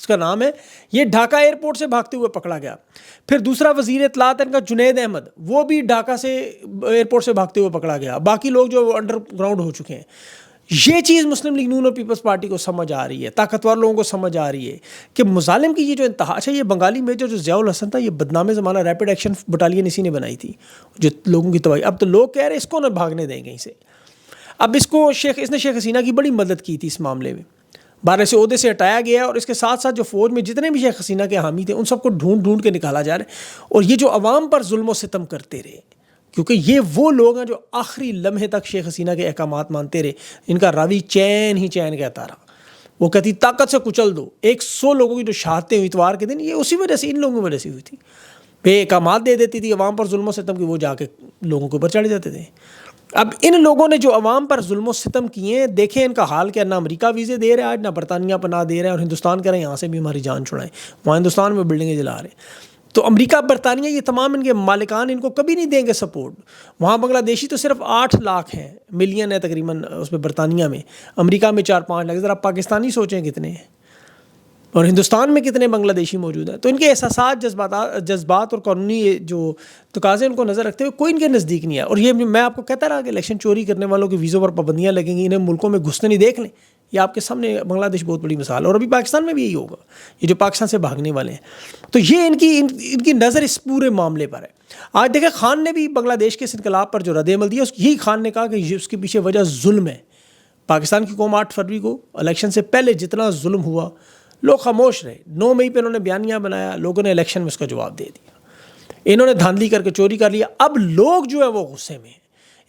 اس کا نام ہے، یہ ڈھاکہ ایئرپورٹ سے بھاگتے ہوئے پکڑا گیا. پھر دوسرا وزیر اطلاعات ان کا جنید احمد، وہ بھی ڈھاکہ سے ایئرپورٹ سے بھاگتے ہوئے پکڑا گیا. باقی لوگ جو انڈر گراؤنڈ ہو چکے ہیں. یہ چیز مسلم لیگ نون اور پیپلز پارٹی کو سمجھ آ رہی ہے، طاقتور لوگوں کو سمجھ آ رہی ہے کہ مظالم کی یہ جو انتہا. اچھا یہ بنگالی میجر جو ضیاء الحسن تھا، یہ بدنام زمانہ ریپڈ ایکشن بٹالین اسی نے بنائی تھی جو لوگوں کی تباہی. اب تو لوگ کہہ رہے ہیں اس کو نہ بھاگنے دیں کہیں سے. اب اس نے شیخ حسینہ کی بڑی مدد کی تھی اس معاملے میں. بارہ سے عہدے سے ہٹایا گیا اور اس کے ساتھ ساتھ جو فوج میں جتنے بھی شیخ حسینہ کے حامی تھے ان سب کو ڈھونڈ کے نکالا جا رہا ہے. اور یہ جو عوام پر ظلم و ستم کرتے رہے، کیونکہ یہ وہ لوگ ہیں جو آخری لمحے تک شیخ حسینہ کے احکامات مانتے رہے. ان کا راوی چین ہی چین کہتا رہا. وہ کہتی طاقت سے کچل دو. 100 لوگوں کی جو شہادتیں ہوئی اتوار کے دن، یہ اسی وجہ سے، ان لوگوں کی وجہ سے ہوئی تھی. بے احکامات دے دیتی تھی عوام پر ظلم و ستم کی، وہ جا کے لوگوں کے اوپر چڑھ جاتے تھے. اب ان لوگوں نے جو عوام پر ظلم و ستم کیے ہیں، دیکھیں ان کا حال کیا. نہ امریکہ ویزے دے رہا ہے آج، نہ برطانیہ پناہ دے رہا ہے، اور ہندوستان کہہ رہے ہیں یہاں سے بھی ہماری جان چھڑائیں. وہاں ہندوستان میں بلڈنگیں جلا رہے ہیں. تو امریکہ، برطانیہ، یہ تمام ان کے مالکان ان کو کبھی نہیں دیں گے سپورٹ. وہاں بنگلہ دیشی تو صرف 8 لاکھ ہیں، ملین ہے تقریباً اس میں برطانیہ میں. امریکہ میں 4-5 لاکھ. ذرا پاکستانی سوچیں کتنے ہیں، اور ہندوستان میں کتنے بنگلہ دیشی موجود ہیں. تو ان کے احساسات، جذبات اور قانونی جو تقاضے ان کو نظر رکھتے ہوئے کوئی ان کے نزدیک نہیں ہے. اور یہ میں آپ کو کہتا رہا کہ الیکشن چوری کرنے والوں کے ویزوں پر پابندیاں لگیں گی، انہیں ملکوں میں گھسنے نہیں. دیکھ لیں، یہ آپ کے سامنے بنگلہ دیش بہت بڑی مثال ہے. اور ابھی پاکستان میں بھی یہی ہوگا، یہ جو پاکستان سے بھاگنے والے ہیں. تو یہ ان کی نظر اس پورے معاملے پر ہے. آج دیکھیں خان نے بھی بنگلہ دیش کے اس انقلاب پر جو رد عمل دیا، یہی خان نے کہا کہ اس کے پیچھے وجہ ظلم ہے. پاکستان کی قوم 8 فروری کو الیکشن سے پہلے جتنا ظلم ہوا، لوگ خاموش رہے. 9 مئی پہ انہوں نے بیانیہ بنایا، لوگوں نے الیکشن میں اس کا جواب دے دیا. انہوں نے دھاندلی کر کے چوری کر لیا. اب لوگ جو ہے وہ غصے میں ہیں.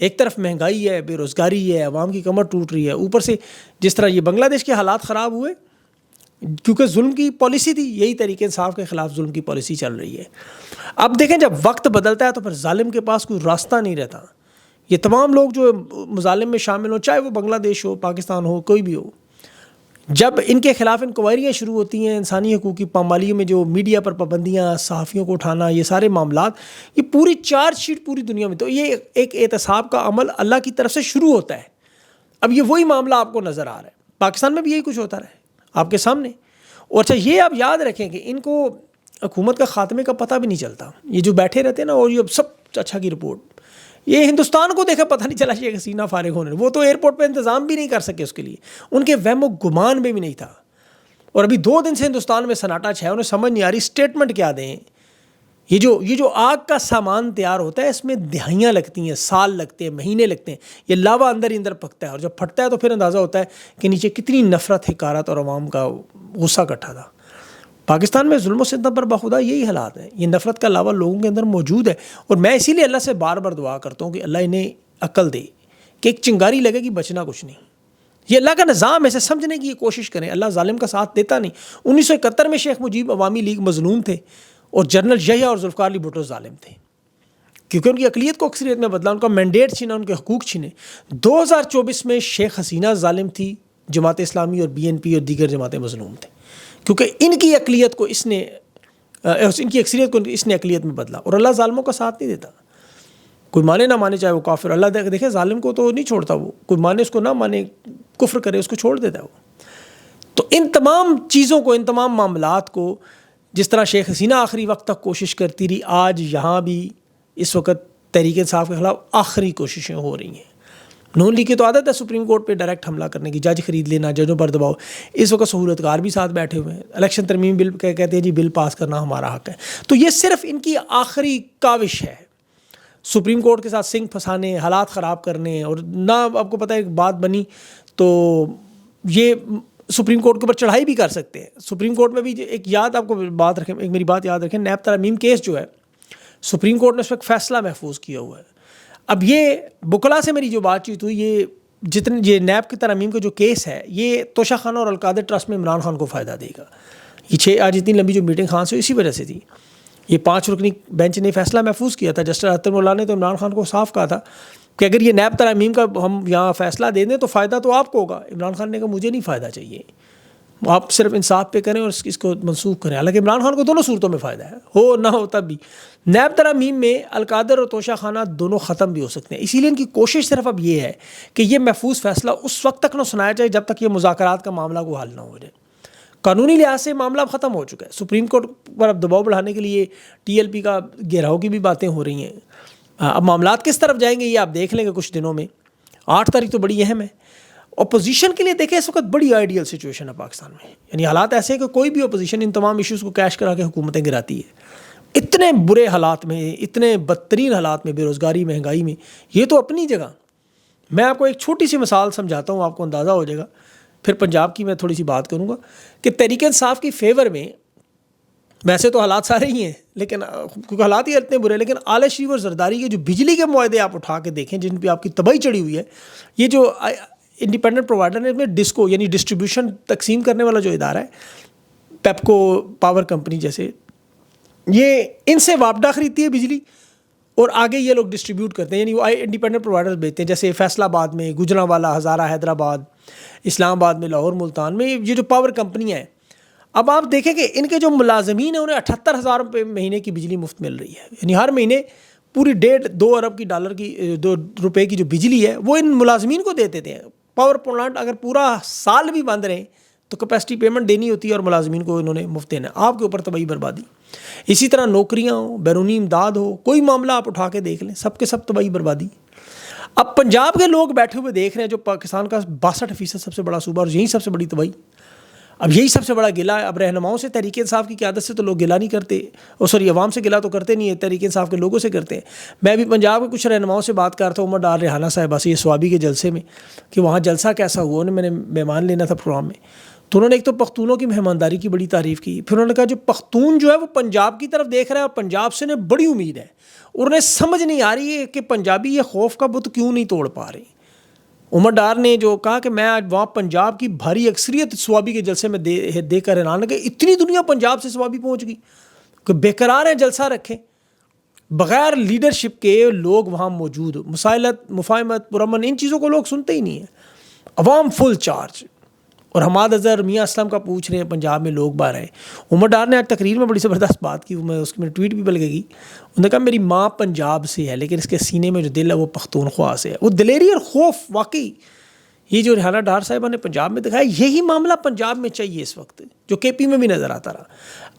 ایک طرف مہنگائی ہے، بے روزگاری ہے، عوام کی کمر ٹوٹ رہی ہے. اوپر سے جس طرح یہ بنگلہ دیش کے حالات خراب ہوئے، کیونکہ ظلم کی پالیسی تھی، یہی تحریک انصاف کے خلاف ظلم کی پالیسی چل رہی ہے. اب دیکھیں جب وقت بدلتا ہے تو پھر ظالم کے پاس کوئی راستہ نہیں رہتا. یہ تمام لوگ جو مظالم میں شامل ہوں، چاہے وہ بنگلہ دیش ہو، پاکستان ہو، کوئی بھی ہو، جب ان کے خلاف انکوائریاں شروع ہوتی ہیں، انسانی حقوق کی پامالی میں جو میڈیا پر پابندیاں، صحافیوں کو اٹھانا، یہ سارے معاملات، یہ پوری چارج شیٹ پوری دنیا میں. تو یہ ایک احتساب کا عمل اللہ کی طرف سے شروع ہوتا ہے. اب یہ وہی معاملہ آپ کو نظر آ رہا ہے. پاکستان میں بھی یہی کچھ ہوتا رہا ہے آپ کے سامنے. اور اچھا یہ آپ یاد رکھیں کہ ان کو حکومت کا خاتمے کا پتہ بھی نہیں چلتا. یہ جو بیٹھے رہتے ہیں نا، اور یہ سب اچھا کی رپورٹ، یہ ہندوستان کو دیکھا پتہ نہیں چلا شیخ حسینہ فارغ ہونے. وہ تو ایئرپورٹ پہ انتظام بھی نہیں کر سکے اس کے لیے، ان کے وہم و گمان میں بھی نہیں تھا. اور ابھی 2 دن سے ہندوستان میں سناٹا ہے، انہیں سمجھ نہیں آ رہی اسٹیٹمنٹ کیا دیں. یہ جو آگ کا سامان تیار ہوتا ہے، اس میں دہائیاں لگتی ہیں، سال لگتے ہیں، مہینے لگتے ہیں. یہ لاوا اندر ہی اندر پکتا ہے، اور جب پھٹتا ہے تو پھر اندازہ ہوتا ہے کہ نیچے کتنی نفرت، حقارت اور عوام کا غصہ اکٹھا تھا. پاکستان میں ظلم و ستم پر بخدا یہی حالات ہیں. یہ نفرت کا لاوا لوگوں کے اندر موجود ہے. اور میں اسی لیے اللہ سے بار بار دعا کرتا ہوں کہ اللہ انہیں عقل دے کہ ایک چنگاری لگے گی، بچنا کچھ نہیں. یہ اللہ کا نظام ہے، اسے سمجھنے کی یہ کوشش کریں. اللہ ظالم کا ساتھ دیتا نہیں. 1971 میں شیخ مجیب عوامی لیگ مظلوم تھے، اور جنرل یحییٰ اور ذوالفقار علی بھٹو ظالم تھے، کیونکہ ان کی اقلیت کو اکثریت میں بدلا، ان کا مینڈیٹ چھینا، ان کے حقوق چھینے. 2024 میں شیخ حسینہ ظالم تھی، جماعت اسلامی اور BNP اور دیگر جماعتیں مظلوم تھیں، کیونکہ ان کی اقلیت کو ان کی اکثریت کو اس نے اقلیت میں بدلا. اور اللہ ظالموں کا ساتھ نہیں دیتا. کوئی مانے نہ مانے، چاہے وہ کافر. اللہ دیکھیں ظالم کو تو نہیں چھوڑتا، وہ کوئی مانے اس کو نہ مانے، کفر کرے اس کو چھوڑ دیتا ہے وہ. تو ان تمام چیزوں کو، ان تمام معاملات کو، جس طرح شیخ حسینہ آخری وقت تک کوشش کرتی رہی، آج یہاں بھی اس وقت تحریک انصاف کے خلاف آخری کوششیں ہو رہی ہیں. نون لیگ کی تو عادت ہے سپریم کورٹ پہ ڈائریکٹ حملہ کرنے کی، جج خرید لینا، ججوں پر دباؤ. اس وقت سہولت کار بھی ساتھ بیٹھے ہوئے ہیں. الیکشن ترمیم بل کہتے ہیں جی بل پاس کرنا ہمارا حق ہے. تو یہ صرف ان کی آخری کاوش ہے، سپریم کورٹ کے ساتھ سنگ پھنسانے، حالات خراب کرنے. اور نہ آپ کو پتہ ہے ایک بات بنی تو یہ سپریم کورٹ کے اوپر چڑھائی بھی کر سکتے ہیں. سپریم کورٹ میں بھی ایک یاد آپ کو بات رکھیں، ایک میری بات یاد رکھیں، نیب ترمیم کیس جو ہے سپریم کورٹ نے اس وقت فیصلہ محفوظ کیا ہوا ہے. اب یہ بکلا سے میری جو بات چیت ہوئی، یہ نیب کی ترمیم کا جو کیس ہے، یہ توشہ خانہ اور القادر ٹرسٹ میں عمران خان کو فائدہ دے گا. یہ آج اتنی لمبی جو میٹنگ خان سے اسی وجہ سے تھی. یہ 5 رکنی بینچ نے فیصلہ محفوظ کیا تھا. جسٹس اطہر مولا نے تو عمران خان کو صاف کہا تھا کہ اگر یہ نیب ترامیم کا ہم یہاں فیصلہ دے دیں تو فائدہ تو آپ کو ہوگا. عمران خان نے کہا مجھے نہیں فائدہ چاہیے، آپ صرف انصاف پہ کریں اور اس کو منسوخ کریں. حالانکہ عمران خان کو دونوں صورتوں میں فائدہ ہے، ہو نہ ہو تب بھی. نیب ترامیم میں القادر اور توشہ خانہ دونوں ختم بھی ہو سکتے ہیں. اسی لیے ان کی کوشش صرف اب یہ ہے کہ یہ محفوظ فیصلہ اس وقت تک نہ سنایا جائے جب تک یہ مذاکرات کا معاملہ کو حل نہ ہو جائے. قانونی لحاظ سے معاملہ اب ختم ہو چکا ہے. سپریم کورٹ پر اب دباؤ بڑھانے کے لیے ٹی ایل پی کا گھیراؤ کی بھی باتیں ہو رہی ہیں. اب معاملات کس طرف جائیں گے یہ آپ دیکھ لیں گے کچھ دنوں میں. 8 تاریخ تو بڑی اہم ہے. اپوزیشن کے لیے دیکھیں اس وقت بڑی آئیڈیل سچویشن ہے پاکستان میں. یعنی حالات ایسے ہیں کہ کوئی بھی اپوزیشن ان تمام ایشوز کو کیش کرا کے حکومتیں گراتی ہے. اتنے برے حالات میں, اتنے بدترین حالات میں, بے روزگاری, مہنگائی میں, یہ تو اپنی جگہ. میں آپ کو ایک چھوٹی سی مثال سمجھاتا ہوں, آپ کو اندازہ ہو جائے گا. پھر پنجاب کی میں تھوڑی سی بات کروں گا کہ تحریک انصاف کی فیور میں ویسے تو حالات سارے ہی ہیں, لیکن کیونکہ حالات ہی اتنے برے, لیکن آل شریف اور زرداری کے جو بجلی کے معاہدے آپ اٹھا کے دیکھیں جن پہ آپ کی تباہی چڑھی ہوئی ہے, یہ جو انڈیپینڈنٹ پرووائڈر نے ڈسکو یعنی ڈسٹریبیوشن تقسیم کرنے والا جو ادارہ ہے, پیپکو پاور کمپنی جیسے, یہ ان سے وابڈا خریدتی ہے بجلی اور آگے یہ لوگ ڈسٹریبیوٹ کرتے ہیں. یعنی وہ انڈیپینڈنٹ پرووائڈرز بیچتے ہیں, جیسے فیصل آباد میں, گوجرانوالا, ہزارہ, حیدرآباد, اسلام آباد میں, لاہور, ملتان میں یہ جو پاور کمپنیاں ہیں. اب آپ دیکھیں کہ ان کے جو ملازمین ہیں انہیں 78,000 روپے مہینے کی بجلی مفت مل رہی ہے. یعنی ہر مہینے پوری 1.5-2 ارب کی ڈالر کی روپے کی جو بجلی ہے وہ ان ملازمین کو دیتے تھے. پاور پلانٹ اگر پورا سال بھی بند رہے تو کیپیسٹی پیمنٹ دینی ہوتی ہے اور ملازمین کو انہوں نے مفت دینا ہے. آپ کے اوپر تباہی بربادی. اسی طرح نوکریاں ہوں, بیرونی امداد ہو, کوئی معاملہ آپ اٹھا کے دیکھ لیں, سب کے سب تباہی بربادی. اب پنجاب کے لوگ بیٹھے ہوئے دیکھ رہے ہیں جو پاکستان کا 62% سب سے بڑا صوبہ, اور یہی سب سے بڑی تباہی. اب یہی سب سے بڑا گلہ ہے. اب رہنماؤں سے, تحریک انصاف کی قیادت سے تو لوگ گلہ نہیں کرتے, اور سوری عوام سے گلہ تو کرتے نہیں ہے, تحریک انصاف کے لوگوں سے کرتے ہیں. میں بھی پنجاب کے کچھ رہنماؤں سے بات کر رہا تھا, عمر ڈار ریحانہ صاحبہ سے, یہ سوابی کے جلسے میں, کہ وہاں جلسہ کیسا ہوا. انہیں میں نے مہمان لینا تھا پروگرام میں, تو انہوں نے ایک تو پختونوں کی مہمانداری کی بڑی تعریف کی. پھر انہوں نے کہا جو پختون جو ہے وہ پنجاب کی طرف دیکھ رہا ہے اور پنجاب سے انہیں بڑی امید ہے, اور انہیں سمجھ نہیں آ رہی ہے کہ پنجابی یہ خوف کا بت کیوں نہیں توڑ پا رہے. عمر ڈار نے جو کہا کہ میں آج وہاں پنجاب کی بھاری اکثریت سوابی کے جلسے میں دے کر حیران کہ اتنی دنیا پنجاب سے سوابی پہنچ گئی کہ بےقرار ہیں جلسہ رکھیں, بغیر لیڈرشپ کے لوگ وہاں موجود, مسائلت, مفاہمت, پرامن, ان چیزوں کو لوگ سنتے ہی نہیں ہیں. عوام فل چارج. اور حماد اظہر, میاں اسلم کا پوچھ رہے ہیں پنجاب میں لوگ باہر آئے. عمر ڈار نے آج تقریر میں بڑی زبردست بات کی, میں اس کی میں ٹویٹ بھی بلکہ کی. انہوں نے کہا میری ماں پنجاب سے ہے لیکن اس کے سینے میں جو دل ہے وہ پختونخوا سے ہے. وہ دلیری اور خوف واقعی یہ جو ریحانہ ڈار صاحبہ نے پنجاب میں دکھایا, یہی معاملہ پنجاب میں چاہیے اس وقت, جو کے پی میں بھی نظر آتا رہا.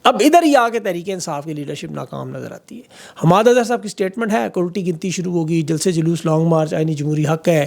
اب ادھر ہی آ کے تحریک انصاف کی لیڈرشپ ناکام نظر آتی ہے. حماد اظہر صاحب کی سٹیٹمنٹ ہے کہ الٹی گنتی شروع ہوگی, جلسے جلوس, لانگ مارچ, آئینی جمہوری حق ہے.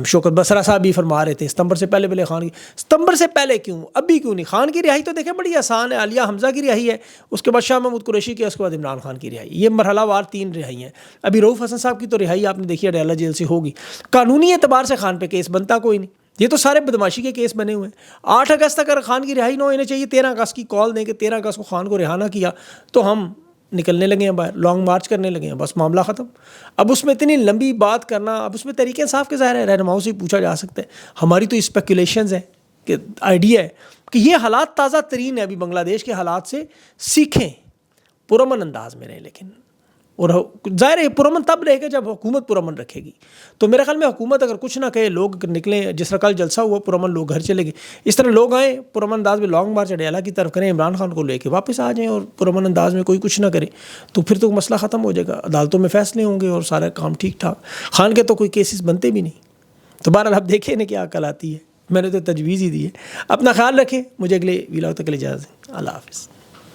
شوکت بسرا صاحب بھی فرما رہے تھے ستمبر سے پہلے خان کی, ستمبر سے پہلے کیوں, ابھی کیوں نہیں. خان کی رہائی تو دیکھیں بڑی آسان ہے, عالیہ حمزہ کی رہائی ہے, اس کے بعد شاہ محمود قریشی کی, اس کے بعد عمران خان کی رہائی. یہ مرحلہ وار 3 رہائی ہیں. ابھی رؤوف حسن صاحب کی تو رہائی آپ نے دیکھی اڈیالہ جیل سے ہوگی. قانونی اعتبار سے خان پہ کیس بنتا کوئی نہیں, یہ تو سارے بدماشی کے کیس بنے ہوئے ہیں. 8 اگست تک اگر خان کی رہائی نہ ہو, انہیں چاہیے 13 اگست کی کال دیں کہ 13 اگست کو خان کو رہانہ کیا تو ہم نکلنے لگے ہیں باہر, لانگ مارچ کرنے لگے ہیں, بس معاملہ ختم. اب اس میں اتنی لمبی بات کرنا, اب اس میں تحریک انصاف کے ظاہر ہے رہنماؤں سے پوچھا جا سکتا ہے. ہماری تو اسپیکولیشنز ہیں کہ آئیڈیا ہے کہ یہ حالات تازہ ترین ہے, ابھی بنگلہ دیش کے حالات سے سیکھیں, پرامن انداز میں رہیں. لیکن اور ظاہر ہے پرامن تب رہے گا جب حکومت پرامن رکھے گی. تو میرے خیال میں حکومت اگر کچھ نہ کہے, لوگ نکلیں, جس طرح کل جلسہ ہوا پرامن, لوگ گھر چلے گئے, اس طرح لوگ آئیں پرامن انداز میں لانگ مارچ اڈیالہ کی طرف کریں, عمران خان کو لے کے واپس آ جائیں اور پرامن انداز میں کوئی کچھ نہ کرے, تو پھر تو مسئلہ ختم ہو جائے گا, عدالتوں میں فیصلے ہوں گے اور سارا کام ٹھیک ٹھاک. خان کے تو کوئی کیسز بنتے بھی نہیں. تو بہرحال اب دیکھیں نا کیا عقل آتی ہے. میں نے تو تجویز ہی دی ہے. اپنا خیال رکھیں. مجھے اگلے ویلاگ تک کے لیے اجازت دیں. اللہ حافظ.